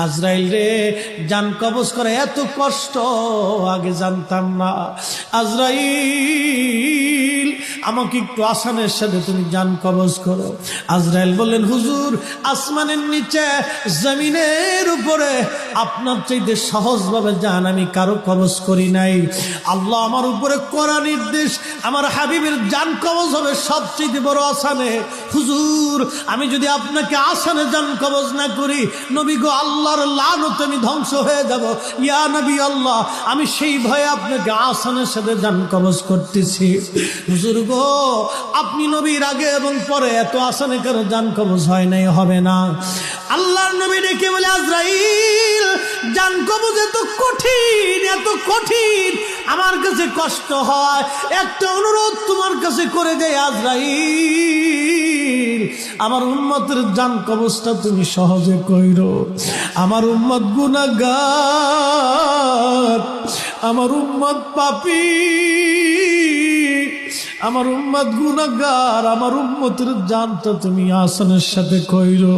আজরাইল রে, জান কবজ করে এত কষ্ট আগে জানতাম না। আজরাইল, আমাকে একটু আসানের সাথে তুমি জান কবজ করো। আজরাইল বললেন, হুজুর, আসমানের নিচে জমিনের উপরে আপনার চাইতে সহজভাবে জান আমি কারো কবজ করি নাই। আল্লাহ আমার উপরে করা নির্দেশ, আমার হাবিবের জান কবজ হবে সবচেয়ে বড় আসানে। হুজুর, আমি যদি আপনাকে আসানে জান কবজ না করি, নবী গো, আল্লাহর লানতে আমি ধ্বংস হয়ে যাব। ইয়া নবী আল্লাহ, আমি সেই ভয়ে আপনাকে আসানের সাথে জান কবজ করতেছি। হুজুর গো, আপনি নবীর আগে এবং পরে এত আসানে কারো জান কবজ হয় নাই, হবে না। আল্লাহর নবী ডেকে বলে, আজরাইল, জান কবজ এত কঠিন, এত কঠিন, আমার কাছে কষ্ট হয়। একটা অনুরোধ তোমার কাছে করে দেয় আজরাইল, আমার উম্মতের জান কবজটা তুমি সহজে কইরো। আমার উম্মত গুনাহগার, আমার উম্মত পাপী, আমার উম্মত গুনাহগার, আমার উম্মতের জানটা তুমি আসানের সাথে কইরো।